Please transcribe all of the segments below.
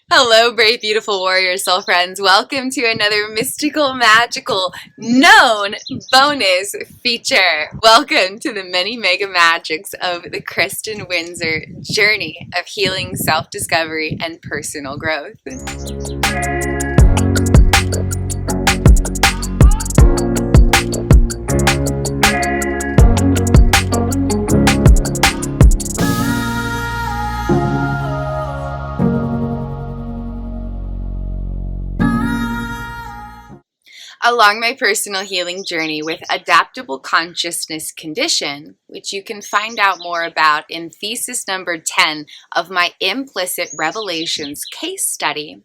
Hello, brave, beautiful warrior soul friends. Welcome to another mystical, magical, known bonus feature. Welcome to the many mega magics of the Kristin Windsor journey of healing, self-discovery, and personal growth. Along my personal healing journey with adaptable consciousness condition, which you can find out more about in thesis number 10 of my Implicit Revelations case study,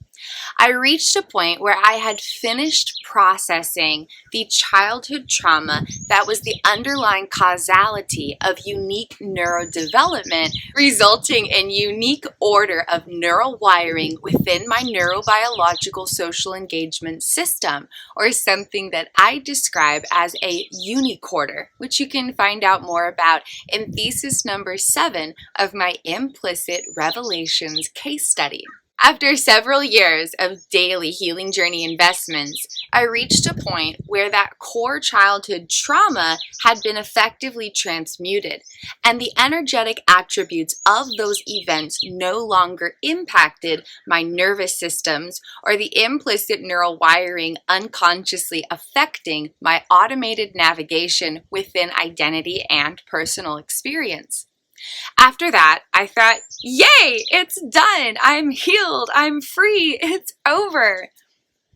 I reached a point where I had finished processing the childhood trauma that was the underlying causality of unique neurodevelopment, resulting in unique order of neural wiring within my neurobiological social engagement system, or something that I describe as a unicorder, which you can find out more about in thesis number 7 of my Implicit Revelations case study. After several years of daily healing journey investments, I reached a point where that core childhood trauma had been effectively transmuted, and the energetic attributes of those events no longer impacted my nervous systems or the implicit neural wiring unconsciously affecting my automated navigation within identity and personal experience. After that, I thought, yay, it's done. I'm healed. I'm free. It's over.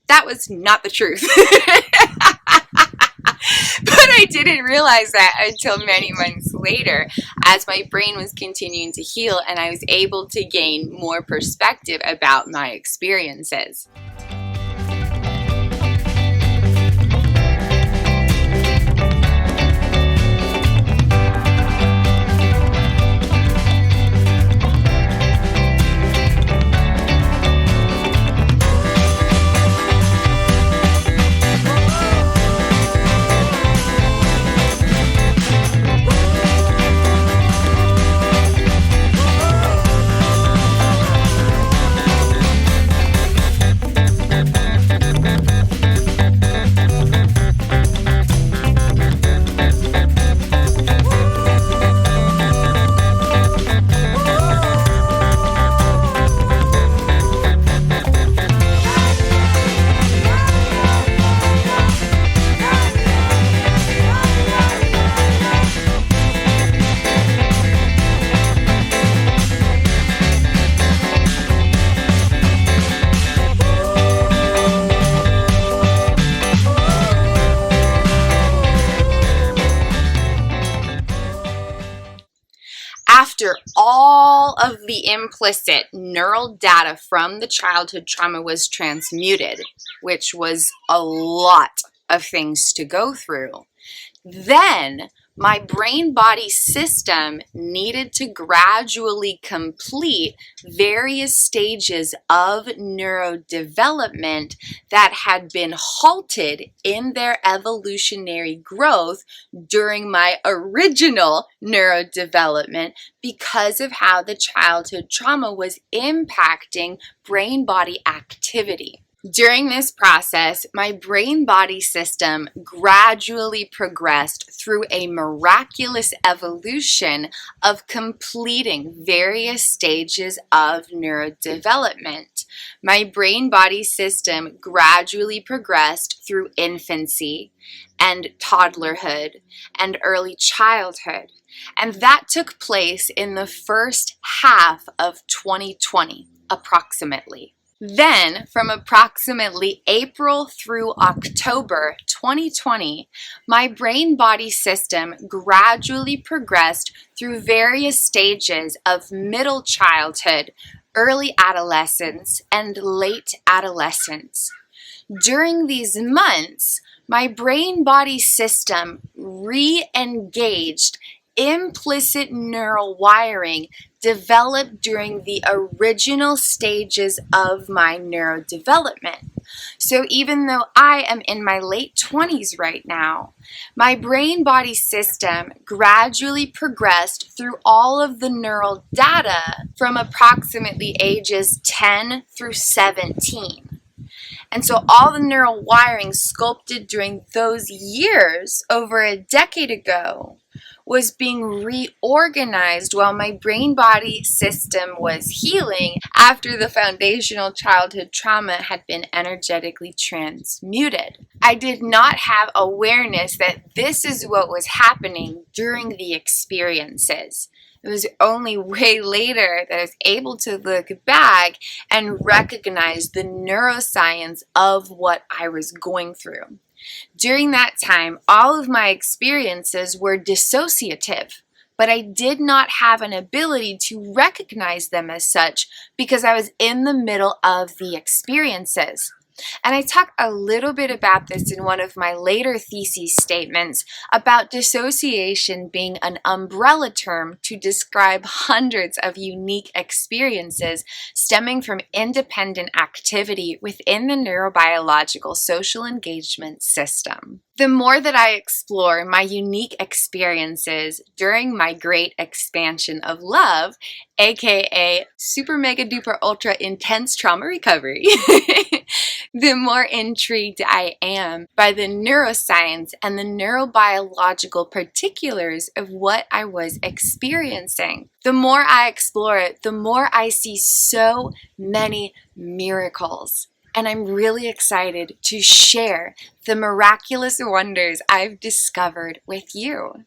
That was not the truth. But I didn't realize that until many months later, as my brain was continuing to heal and I was able to gain more perspective about my experiences. After all of the implicit neural data from the childhood trauma was transmuted, which was a lot of things to go through, then my brain-body system needed to gradually complete various stages of neurodevelopment that had been halted in their evolutionary growth during my original neurodevelopment because of how the childhood trauma was impacting brain-body activity. During this process, my brain-body system gradually progressed through a miraculous evolution of completing various stages of neurodevelopment. My brain-body system gradually progressed through infancy and toddlerhood and early childhood, and that took place in the first half of 2020, approximately. Then, from approximately April through October 2020, my brain-body system gradually progressed through various stages of middle childhood, early adolescence, and late adolescence. During these months, my brain-body system re-engaged implicit neural wiring developed during the original stages of my neurodevelopment. So even though I am in my late 20s right now, my brain-body system gradually progressed through all of the neural data from approximately ages 10 through 17. And so all the neural wiring sculpted during those years, over a decade ago, was being reorganized while my brain-body system was healing after the foundational childhood trauma had been energetically transmuted. I did not have awareness that this is what was happening during the experiences. It was only way later that I was able to look back and recognize the neuroscience of what I was going through. During that time, all of my experiences were dissociative, but I did not have an ability to recognize them as such because I was in the middle of the experiences. And I talk a little bit about this in one of my later thesis statements about dissociation being an umbrella term to describe hundreds of unique experiences stemming from independent activity within the neurobiological social engagement system. The more that I explore my unique experiences during my great expansion of love, aka super mega duper ultra intense trauma recovery, the more intrigued I am by the neuroscience and the neurobiological particulars of what I was experiencing. The more I explore it, the more I see so many miracles. And I'm really excited to share the miraculous wonders I've discovered with you.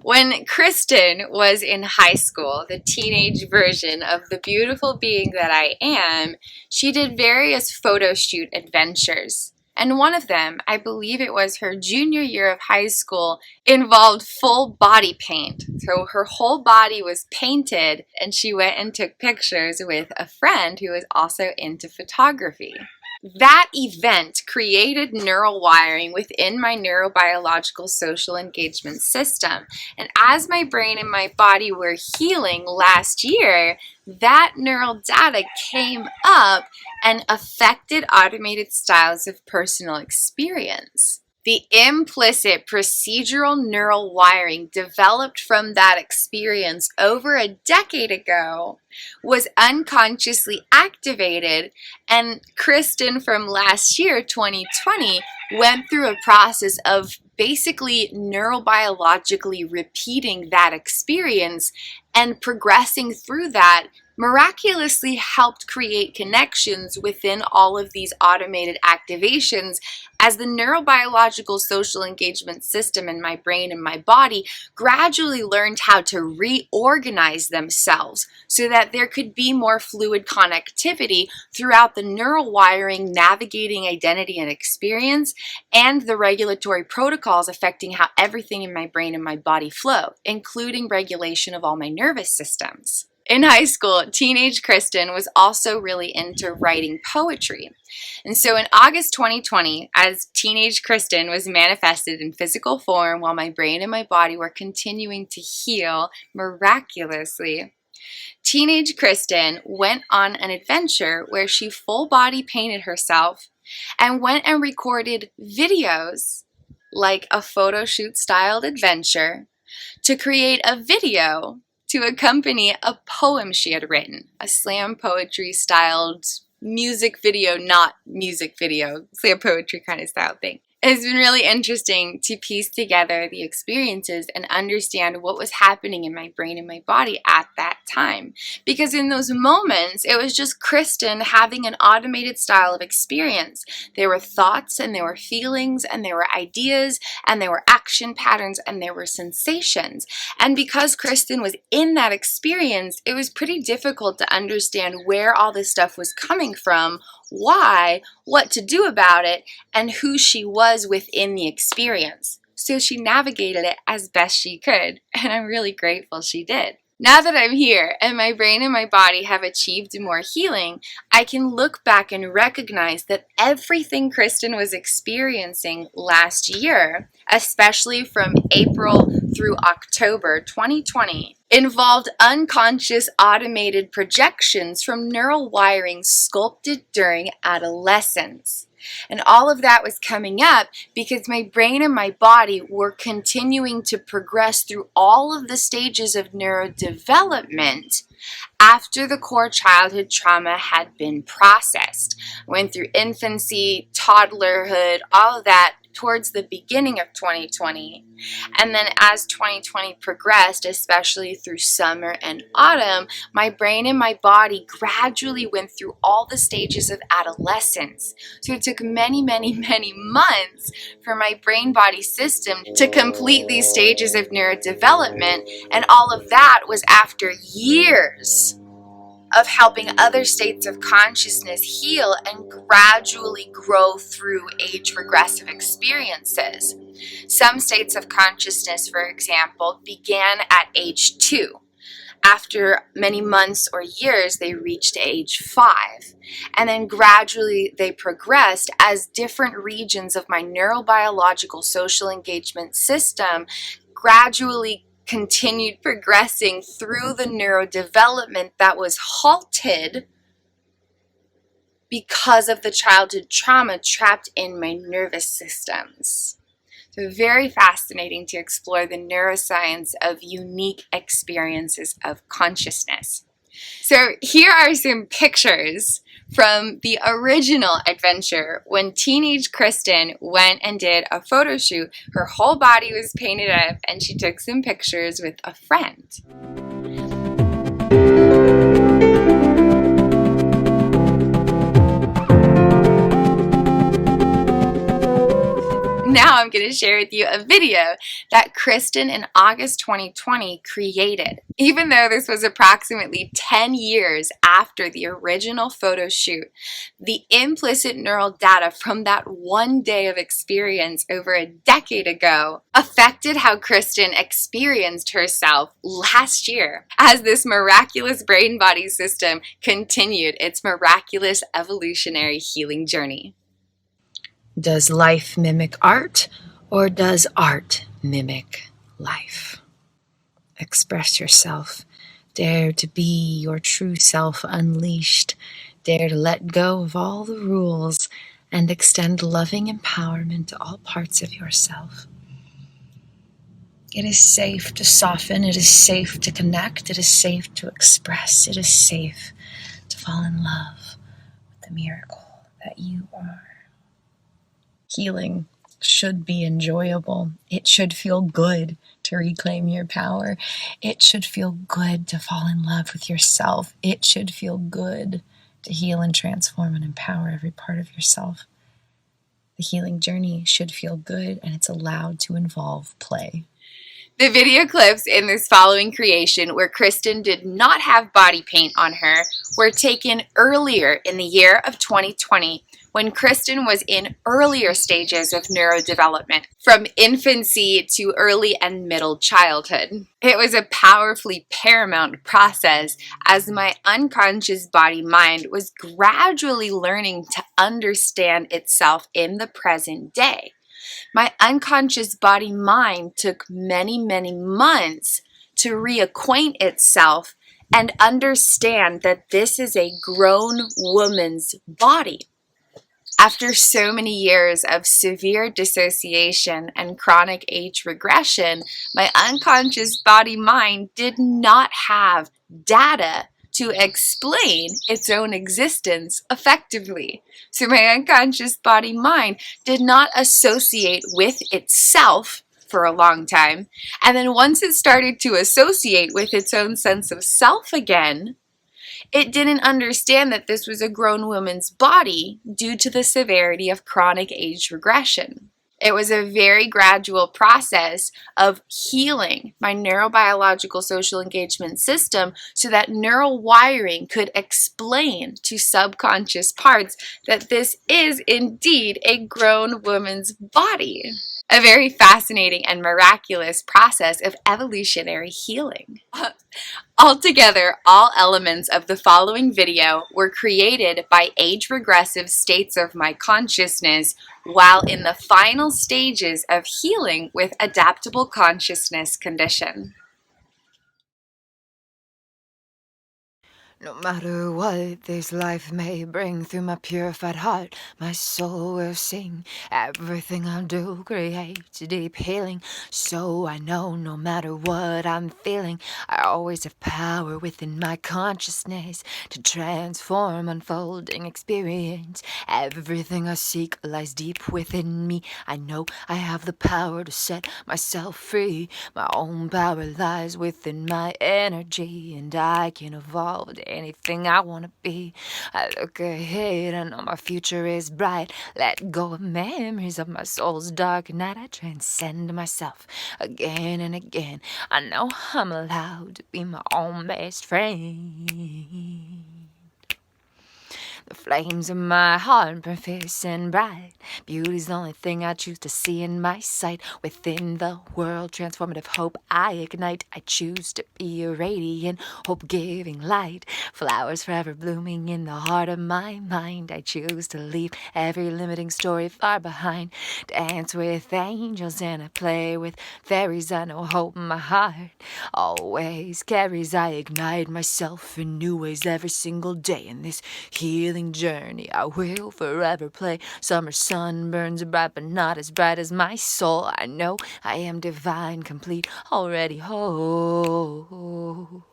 When Kristin was in high school, the teenage version of the beautiful being that I am, she did various photo shoot adventures. And one of them, I believe it was her junior year of high school, involved full body paint. So her whole body was painted, and she went and took pictures with a friend who was also into photography. That event created neural wiring within my neurobiological social engagement system. And as my brain and my body were healing last year, that neural data came up and affected automated styles of personal experience. The implicit procedural neural wiring developed from that experience over a decade ago was unconsciously activated, and Kristin from last year, 2020, went through a process of basically neurobiologically repeating that experience and progressing through that miraculously helped create connections within all of these automated activations as the neurobiological social engagement system in my brain and my body gradually learned how to reorganize themselves so that there could be more fluid connectivity throughout the neural wiring navigating identity and experience and the regulatory protocols affecting how everything in my brain and my body flow, including regulation of all my nervous systems. In high school, teenage Kristin was also really into writing poetry. And so in August 2020, as teenage Kristin was manifested in physical form while my brain and my body were continuing to heal miraculously, teenage Kristin went on an adventure where she full body painted herself and went and recorded videos like a photo shoot styled adventure to create a video to accompany a poem she had written, a slam poetry styled music video, not music video, slam poetry kind of style thing. It's been really interesting to piece together the experiences and understand what was happening in my brain and my body at that time. Because in those moments, it was just Kristin having an automated style of experience. There were thoughts and there were feelings and there were ideas and there were action patterns and there were sensations. And because Kristin was in that experience, it was pretty difficult to understand where all this stuff was coming from, why, what to do about it, and who she was within the experience. So she navigated it as best she could, and I'm really grateful she did. Now that I'm here and my brain and my body have achieved more healing, I can look back and recognize that everything Kristin was experiencing last year, especially from April through October 2020, involved unconscious automated projections from neural wiring sculpted during adolescence. And all of that was coming up because my brain and my body were continuing to progress through all of the stages of neurodevelopment after the core childhood trauma had been processed. Went through infancy, toddlerhood, all of that towards the beginning of 2020. And then as 2020 progressed, especially through summer and autumn, my brain and my body gradually went through all the stages of adolescence. So it took many, many, many months for my brain-body system to complete these stages of neurodevelopment, and all of that was after years of helping other states of consciousness heal and gradually grow through age regressive experiences. Some states of consciousness, for example, began at age 2. After many months or years, they reached age 5. And then gradually they progressed as different regions of my neurobiological social engagement system gradually continued progressing through the neurodevelopment that was halted because of the childhood trauma trapped in my nervous systems. So very fascinating to explore the neuroscience of unique experiences of consciousness. So here are some pictures from the original adventure when teenage Kristin went and did a photo shoot. Her whole body was painted up and she took some pictures with a friend. Now I'm going to share with you a video that Kristin in August 2020 created. Even though this was approximately 10 years after the original photo shoot, the implicit neural data from that one day of experience over a decade ago affected how Kristin experienced herself last year as this miraculous brain-body system continued its miraculous evolutionary healing journey. Does life mimic art, or does art mimic life? Express yourself. Dare to be your true self unleashed. Dare to let go of all the rules and extend loving empowerment to all parts of yourself. It is safe to soften. It is safe to connect. It is safe to express. It is safe to fall in love with the miracle that you are. Healing should be enjoyable. It should feel good to reclaim your power. It should feel good to fall in love with yourself. It should feel good to heal and transform and empower every part of yourself. The healing journey should feel good, and it's allowed to involve play. The video clips in this following creation where Kristin did not have body paint on her were taken earlier in the year of 2020 when Kristin was in earlier stages of neurodevelopment, from infancy to early and middle childhood. It was a powerfully paramount process as my unconscious body-mind was gradually learning to understand itself in the present day. My unconscious body-mind took many, many months to reacquaint itself and understand that this is a grown woman's body. After so many years of severe dissociation and chronic age regression, my unconscious body-mind did not have data to explain its own existence effectively. So my unconscious body mind did not associate with itself for a long time. And then once it started to associate with its own sense of self again, it didn't understand that this was a grown woman's body due to the severity of chronic age regression. It was a very gradual process of healing my neurobiological social engagement system so that neural wiring could explain to subconscious parts that this is indeed a grown woman's body. A very fascinating and miraculous process of evolutionary healing. Altogether, all elements of the following video were created by age-regressive states of my consciousness while in the final stages of healing with adaptable consciousness condition. No matter what this life may bring, through my purified heart, my soul will sing. Everything I do creates deep healing. So I know no matter what I'm feeling, I always have power within my consciousness to transform unfolding experience. Everything I seek lies deep within me. I know I have the power to set myself free. My own power lies within my energy, and I can evolve to anything I want to be. I look ahead, I know my future is bright. Let go of memories of my soul's dark night. I transcend myself again and again. I know I'm allowed to be my own best friend. The flames of my heart burn fierce and bright. Beauty's the only thing I choose to see in my sight. Within the world, transformative hope I ignite. I choose to be a radiant, hope-giving light. Flowers forever blooming in the heart of my mind. I choose to leave every limiting story far behind. Dance with angels and I play with fairies. I know hope in my heart always carries. I ignite myself in new ways every single day. In this healing journey I will forever play. Summer sun burns bright, but not as bright as my soul. I know I am divine, complete, already whole.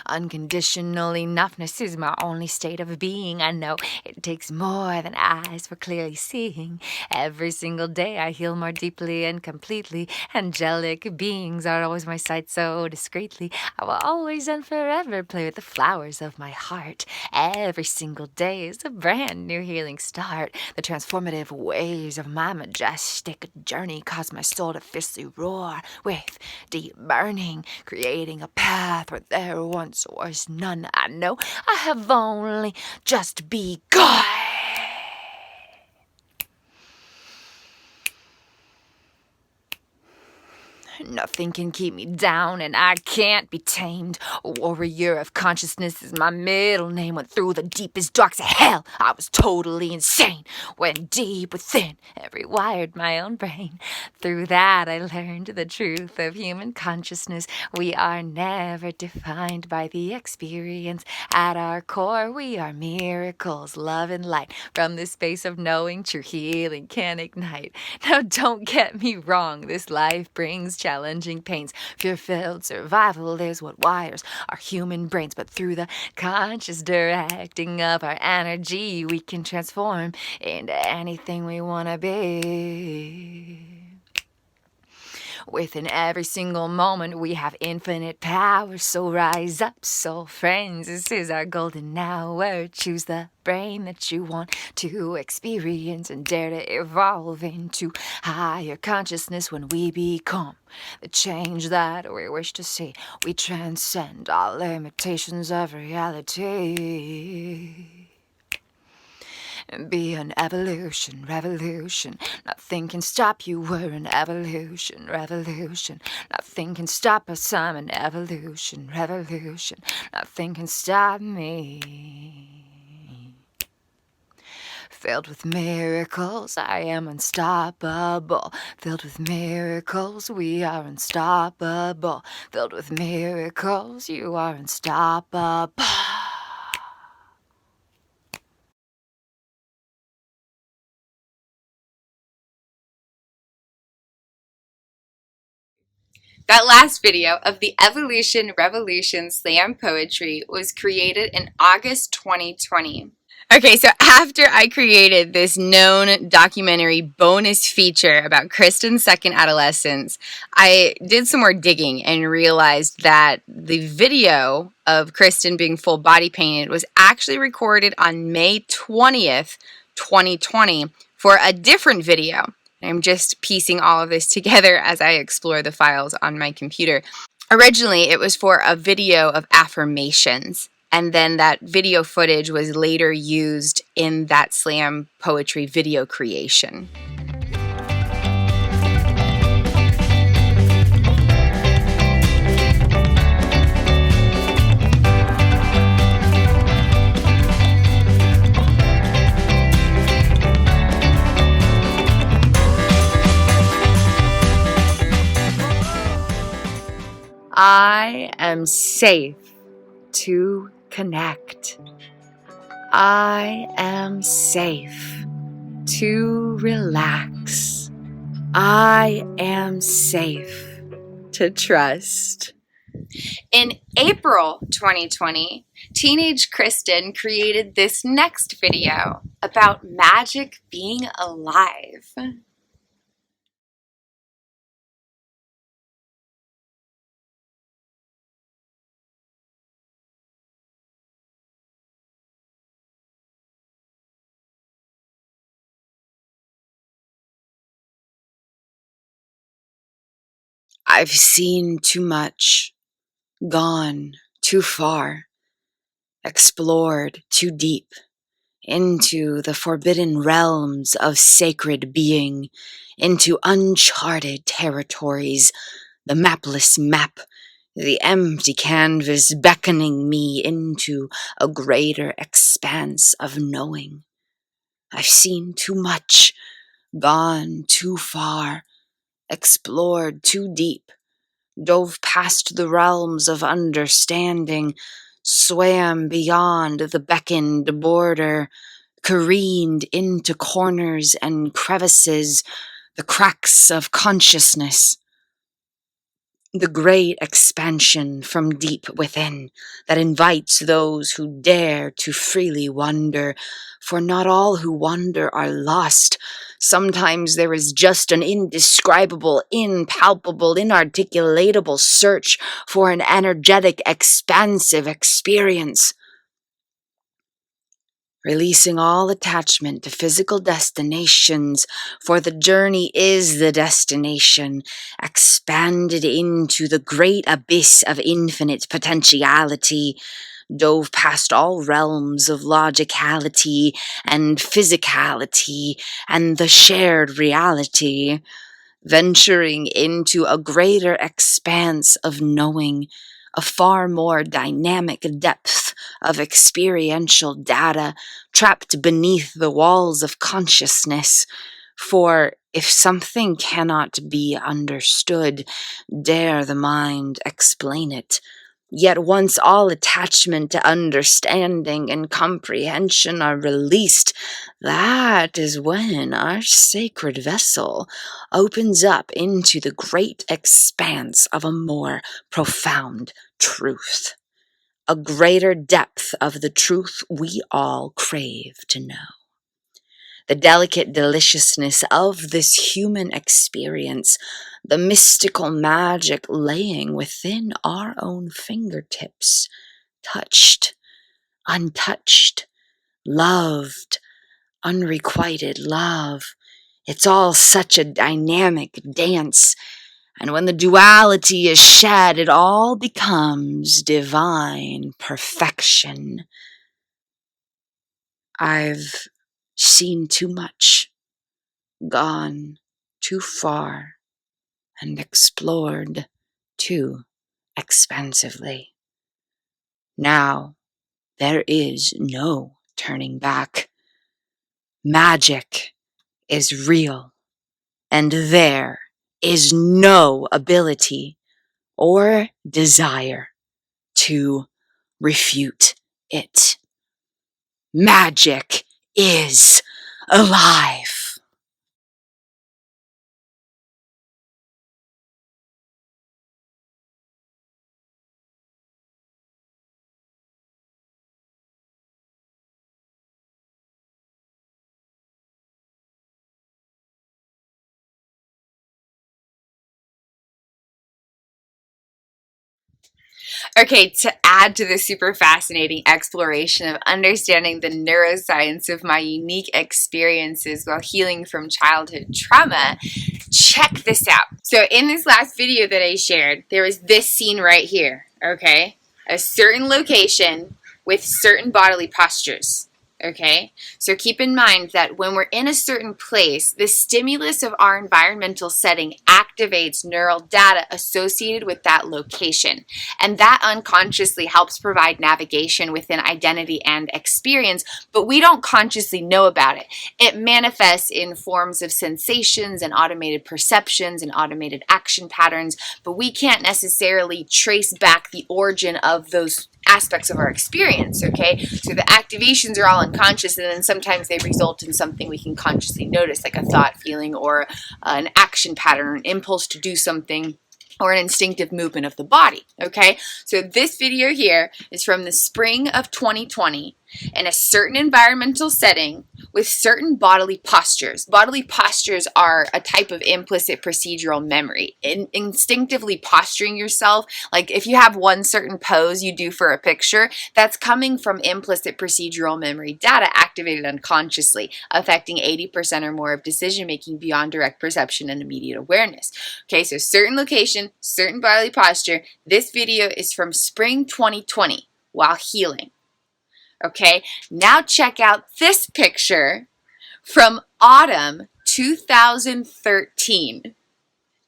Unconditional enoughness is my only state of being. I know it takes more than eyes for clearly seeing. Every single day I heal more deeply and completely. Angelic beings are always my sight so discreetly. I will always and forever play with the flowers of my heart. Every single day is a brand new healing start. The transformative waves of my majestic journey cause my soul to fiercely roar with deep burning, creating a path where there once was none. I know I have only just begun. Nothing can keep me down, and I can't be tamed. A warrior of consciousness is my middle name. Went through the deepest darks of hell. I was totally insane. Went deep within and rewired my own brain. Through that, I learned the truth of human consciousness. We are never defined by the experience. At our core, we are miracles, love and light. From this space of knowing, true healing can ignite. Now, don't get me wrong. This life brings challenging pains. Fear-filled survival is what wires our human brains. But through the conscious directing of our energy, we can transform into anything we want to be. Within every single moment, we have infinite power. So rise up, soul friends. This is our golden hour. Choose the brain that you want to experience and dare to evolve into higher consciousness. When we become the change that we wish to see, we transcend all limitations of reality. Be an evolution, revolution. Nothing can stop you. We're an evolution, revolution. Nothing can stop us. I'm an evolution, revolution. Nothing can stop me. Filled with miracles, I am unstoppable. Filled with miracles, we are unstoppable. Filled with miracles, you are unstoppable. That last video of the Evolution Revolution Slam Poetry was created in August 2020. Okay, so after I created this known documentary bonus feature about Kristin's second adolescence, I did some more digging and realized that the video of Kristin being full body painted was actually recorded on May 20th, 2020 for a different video. I'm just piecing all of this together as I explore the files on my computer. Originally, it was for a video of affirmations, and then that video footage was later used in that slam poetry video creation. I am safe to connect. I am safe to relax. I am safe to trust. In April 2020, teenage Kristin created this next video about magic being alive. I've seen too much, gone too far, explored too deep into the forbidden realms of sacred being, into uncharted territories, the mapless map, the empty canvas beckoning me into a greater expanse of knowing. I've seen too much, gone too far, explored too deep, dove past the realms of understanding, swam beyond the beckoned border, careened into corners and crevices, the cracks of consciousness. The great expansion from deep within that invites those who dare to freely wander, for not all who wander are lost. Sometimes there is just an indescribable, impalpable, inarticulatable search for an energetic, expansive experience. Releasing all attachment to physical destinations, for the journey is the destination, expanded into the great abyss of infinite potentiality, dove past all realms of logicality and physicality and the shared reality, venturing into a greater expanse of knowing, a far more dynamic depth of experiential data trapped beneath the walls of consciousness. For if something cannot be understood, dare the mind explain it. Yet once all attachment to understanding and comprehension are released, that is when our sacred vessel opens up into the great expanse of a more profound truth, a greater depth of the truth we all crave to know. The delicate deliciousness of this human experience, the mystical magic laying within our own fingertips, touched, untouched, loved, unrequited love. It's all such a dynamic dance, and when the duality is shed, it all becomes divine perfection. I've seen too much, gone too far, and explored too expansively. Now there is no turning back. Magic is real, and there is no ability or desire to refute it. Magic is alive. Okay, to add to the super fascinating exploration of understanding the neuroscience of my unique experiences while healing from childhood trauma, check this out. So in this last video that I shared, there was this scene right here, okay? A certain location with certain bodily postures. Okay, so keep in mind that when we're in a certain place, the stimulus of our environmental setting activates neural data associated with that location. And that unconsciously helps provide navigation within identity and experience, but we don't consciously know about it. It manifests in forms of sensations and automated perceptions and automated action patterns, but we can't necessarily trace back the origin of those aspects of our experience, okay? So the activations are all unconscious, and then sometimes they result in something we can consciously notice, like a thought, feeling, or an action pattern, or an impulse to do something, or an instinctive movement of the body, okay? So this video here is from the spring of 2020 in a certain environmental setting with certain bodily postures. Bodily postures are a type of implicit procedural memory. Instinctively posturing yourself, like if you have one certain pose you do for a picture, that's coming from implicit procedural memory data activated unconsciously, affecting 80% or more of decision making beyond direct perception and immediate awareness. Okay, so certain location, certain bodily posture. This video is from spring 2020 while healing. Okay, now check out this picture from autumn 2013.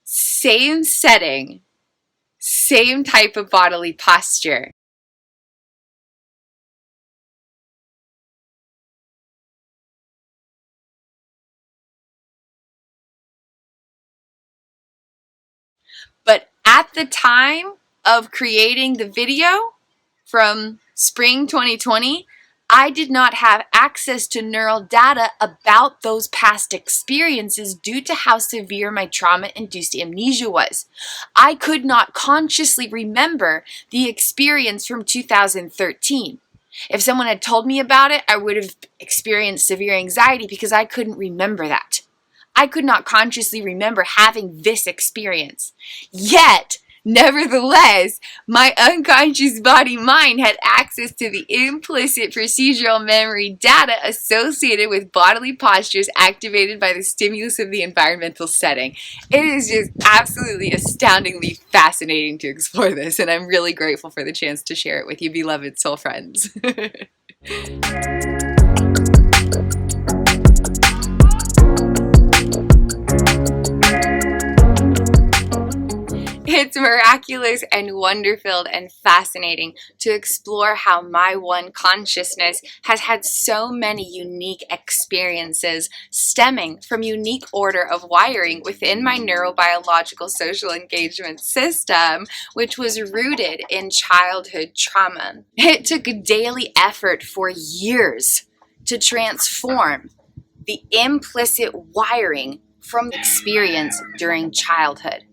Same setting, same type of bodily posture. But at the time of creating the video from spring 2020, I did not have access to neural data about those past experiences due to how severe my trauma-induced amnesia was. I could not consciously remember the experience from 2013. If someone had told me about it, I would have experienced severe anxiety because I couldn't remember that. I could not consciously remember having this experience. Yet, nevertheless, my unconscious body-mind had access to the implicit procedural memory data associated with bodily postures activated by the stimulus of the environmental setting. It is just absolutely astoundingly fascinating to explore this, and I'm really grateful for the chance to share it with you, beloved soul friends. It's miraculous and wonder-filled and fascinating to explore how my one consciousness has had so many unique experiences stemming from unique order of wiring within my neurobiological social engagement system, which was rooted in childhood trauma. It took a daily effort for years to transform the implicit wiring from experience during childhood.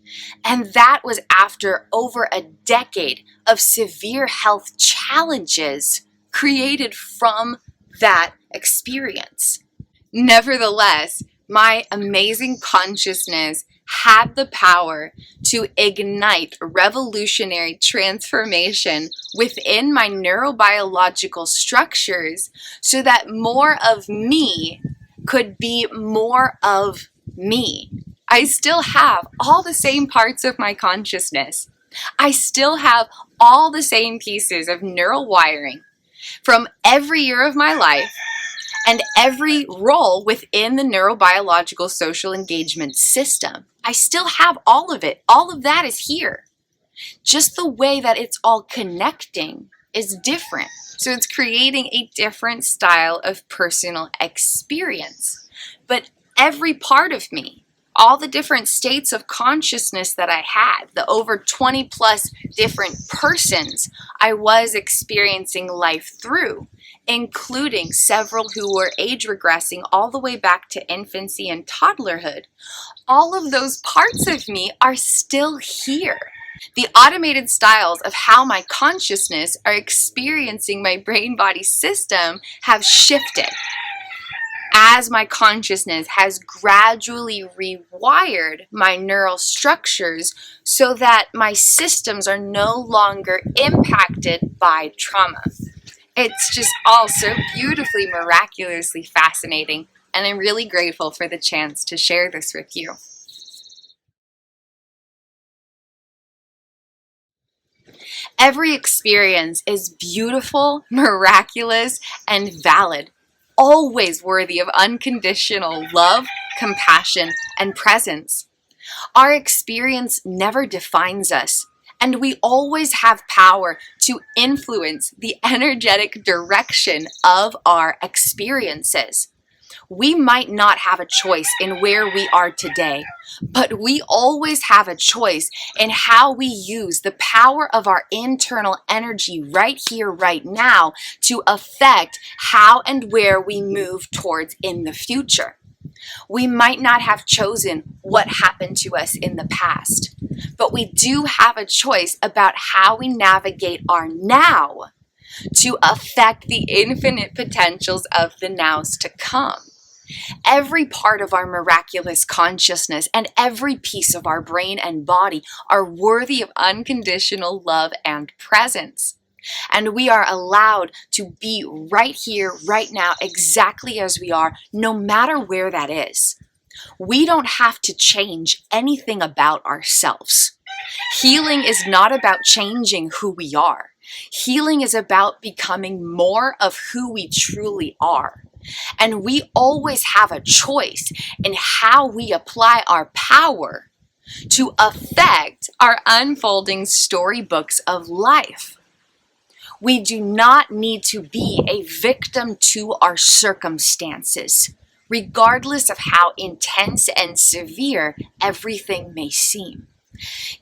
And that was after over a decade of severe health challenges created from that experience. Nevertheless, my amazing consciousness had the power to ignite revolutionary transformation within my neurobiological structures so that more of me could be more of me. I still have all the same parts of my consciousness. I still have all the same pieces of neural wiring from every year of my life and every role within the neurobiological social engagement system. I still have all of it. All of that is here. Just the way that it's all connecting is different. So it's creating a different style of personal experience. But every part of me, all the different states of consciousness that I had, the over 20 plus different persons I was experiencing life through, including several who were age regressing all the way back to infancy and toddlerhood, all of those parts of me are still here. The automated styles of how my consciousness are experiencing my brain-body system have shifted. as my consciousness has gradually rewired my neural structures so that my systems are no longer impacted by trauma. It's just all so beautifully, miraculously fascinating, and I'm really grateful for the chance to share this with you. Every experience is beautiful, miraculous, and valid, always worthy of unconditional love, compassion, and presence. Our experience never defines us, and we always have power to influence the energetic direction of our experiences. We might not have a choice in where we are today, but we always have a choice in how we use the power of our internal energy right here, right now, to affect how and where we move towards in the future. We might not have chosen what happened to us in the past, but we do have a choice about how we navigate our now to affect the infinite potentials of the nows to come. Every part of our miraculous consciousness and every piece of our brain and body are worthy of unconditional love and presence. And we are allowed to be right here, right now, exactly as we are, no matter where that is. We don't have to change anything about ourselves. Healing is not about changing who we are. Healing is about becoming more of who we truly are. And we always have a choice in how we apply our power to affect our unfolding storybooks of life. We do not need to be a victim to our circumstances, regardless of how intense and severe everything may seem.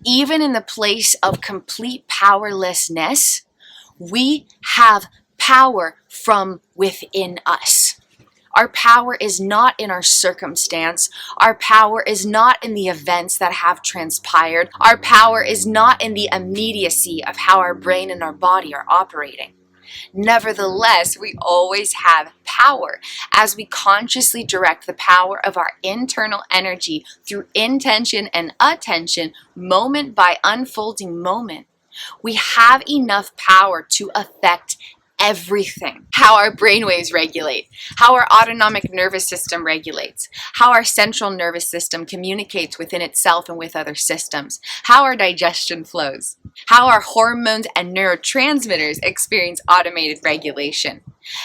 Even in the place of complete powerlessness, we have power from within us. Our power is not in our circumstance. Our power is not in the events that have transpired. Our power is not in the immediacy of how our brain and our body are operating. Nevertheless, we always have power as we consciously direct the power of our internal energy through intention and attention, moment by unfolding moment. We have enough power to affect everything. How our brainwaves regulate, how our autonomic nervous system regulates, how our central nervous system communicates within itself and with other systems, how our digestion flows, how our hormones and neurotransmitters experience automated regulation,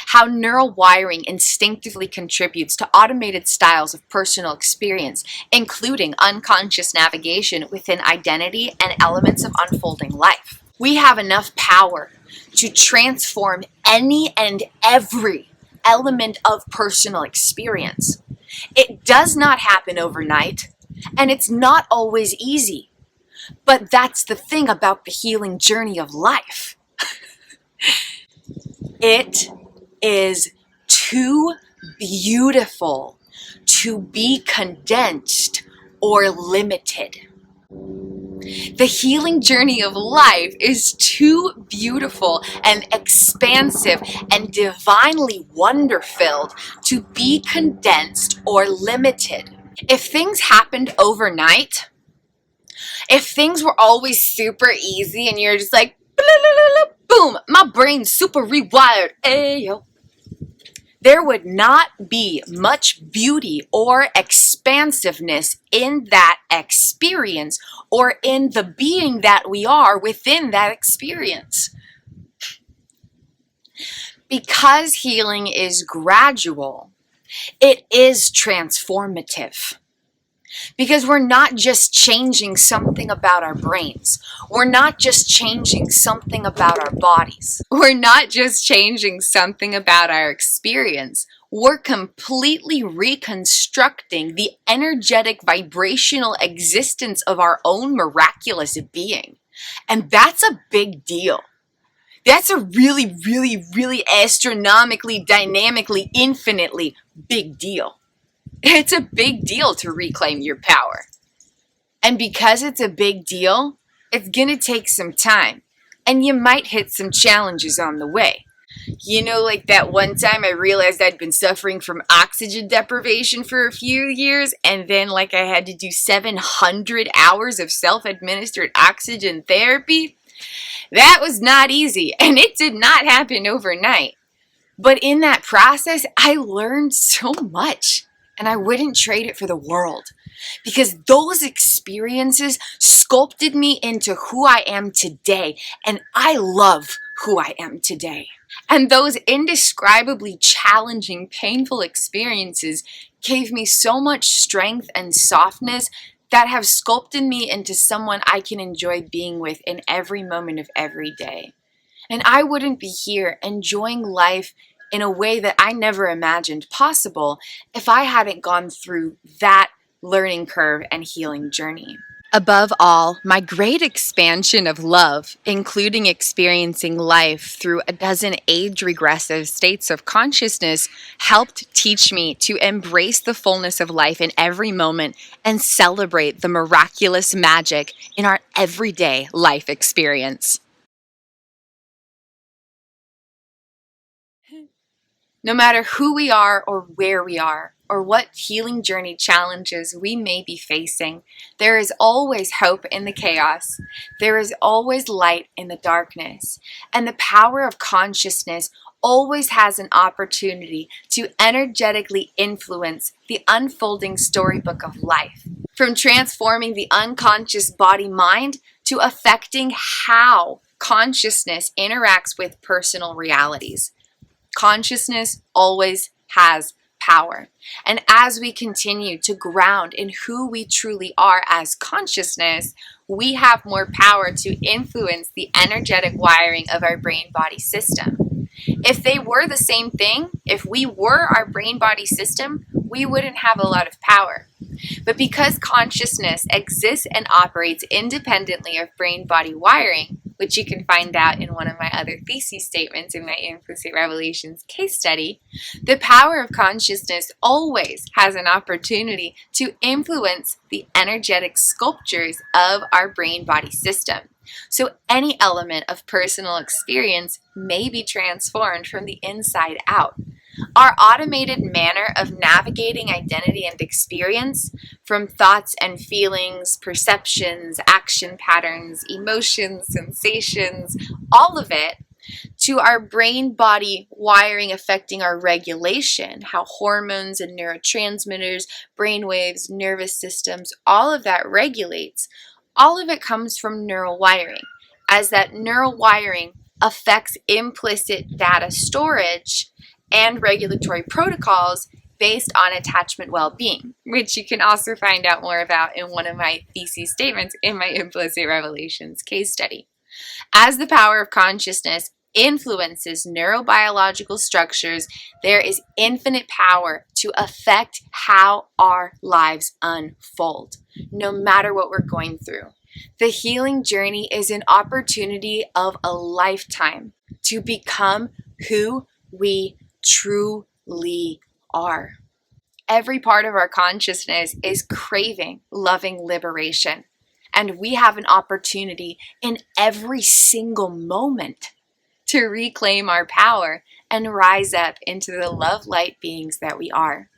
how neural wiring instinctively contributes to automated styles of personal experience, including unconscious navigation within identity and elements of unfolding life. We have enough power to transform any and every element of personal experience. It does not happen overnight, and it's not always easy. But that's the thing about the healing journey of life. It is too beautiful to be condensed or limited. The healing journey of life is too beautiful and expansive and divinely wonder-filled to be condensed or limited. If things happened overnight, if things were always super easy and you're just like, boom, my brain's super rewired, ayo, there would not be much beauty or expansiveness in that experience or in the being that we are within that experience. Because healing is gradual, it is transformative. Because we're not just changing something about our brains. We're not just changing something about our bodies. We're not just changing something about our experience. We're completely reconstructing the energetic vibrational existence of our own miraculous being. And that's a big deal. That's a really, really, really astronomically, dynamically, infinitely big deal. It's a big deal to reclaim your power. And because it's a big deal, it's going to take some time. And you might hit some challenges on the way. You know, like that one time I realized I'd been suffering from oxygen deprivation for a few years, and then like I had to do 700 hours of self-administered oxygen therapy? That was not easy, and it did not happen overnight. But in that process, I learned so much, and I wouldn't trade it for the world, because those experiences sculpted me into who I am today, and I love who I am today. And those indescribably challenging, painful experiences gave me so much strength and softness that have sculpted me into someone I can enjoy being with in every moment of every day. And I wouldn't be here enjoying life in a way that I never imagined possible if I hadn't gone through that learning curve and healing journey. Above all, my great expansion of love, including experiencing life through a dozen age-regressive states of consciousness, helped teach me to embrace the fullness of life in every moment and celebrate the miraculous magic in our everyday life experience. No matter who we are or where we are, or what healing journey challenges we may be facing, there is always hope in the chaos. There is always light in the darkness. And the power of consciousness always has an opportunity to energetically influence the unfolding storybook of life. From transforming the unconscious body-mind to affecting how consciousness interacts with personal realities. Consciousness always has power. And as we continue to ground in who we truly are as consciousness, we have more power to influence the energetic wiring of our brain-body system. If they were the same thing, if we were our brain-body system, we wouldn't have a lot of power. But because consciousness exists and operates independently of brain-body wiring, which you can find out in one of my other thesis statements in my Implicit Revelations case study, the power of consciousness always has an opportunity to influence the energetic sculptures of our brain-body system. So any element of personal experience may be transformed from the inside out. Our automated manner of navigating identity and experience, from thoughts and feelings, perceptions, action patterns, emotions, sensations, all of it, to our brain-body wiring affecting our regulation, how hormones and neurotransmitters, brainwaves, nervous systems, all of that regulates. All of it comes from neural wiring, as that neural wiring affects implicit data storage and regulatory protocols based on attachment well-being, which you can also find out more about in one of my thesis statements in my Implicit Revelations case study. As the power of consciousness influences neurobiological structures, there is infinite power to affect how our lives unfold, no matter what we're going through. The healing journey is an opportunity of a lifetime to become who we truly are. Every part of our consciousness is craving loving liberation, and we have an opportunity in every single moment to reclaim our power and rise up into the love light beings that we are.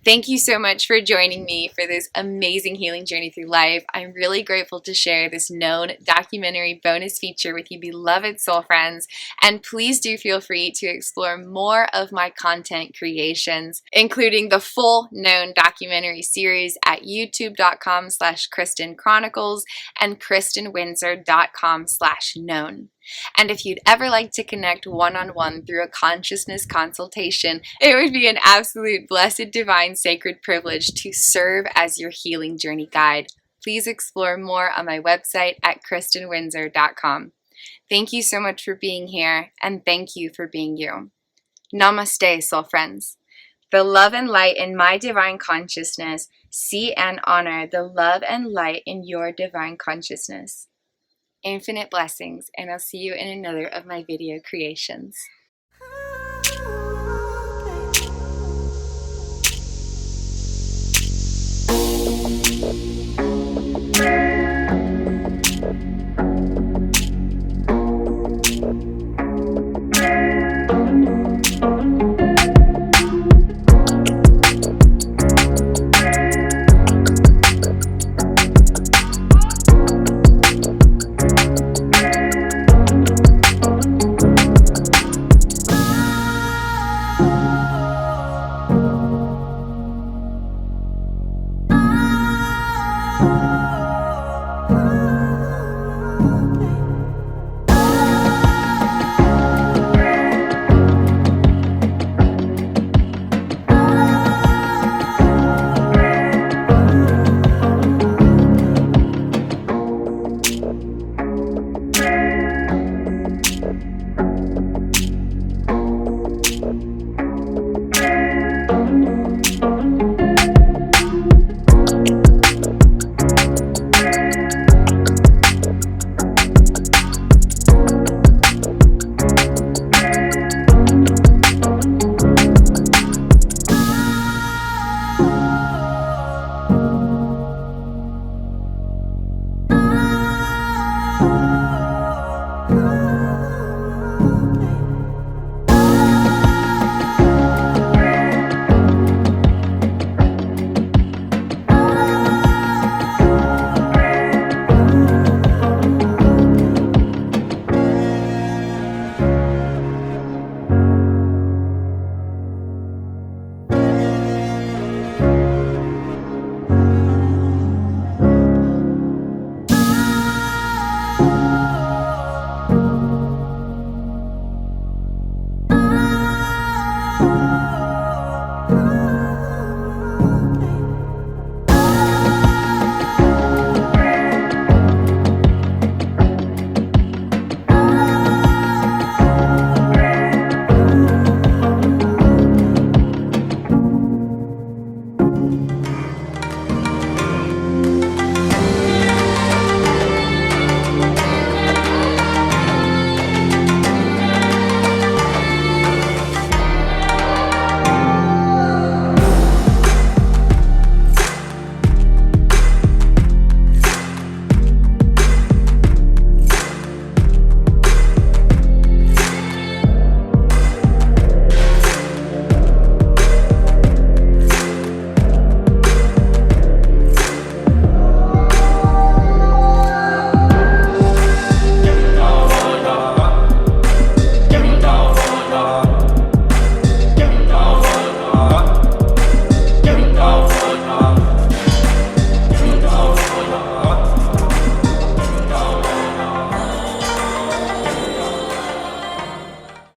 Thank you so much for joining me for this amazing healing journey through life. I'm really grateful to share this known documentary bonus feature with you beloved soul friends, and please do feel free to explore more of my content creations, including the full known documentary series at youtube.com/Kristin Chronicles and kristinwindsor.com/known. And if you'd ever like to connect one-on-one through a consciousness consultation, it would be an absolute blessed, divine, sacred privilege to serve as your healing journey guide. Please explore more on my website at kristinwindsor.com. Thank you so much for being here, and thank you for being you. Namaste, soul friends. The love and light in my divine consciousness. See and honor the love and light in your divine consciousness. Infinite blessings, and I'll see you in another of my video creations.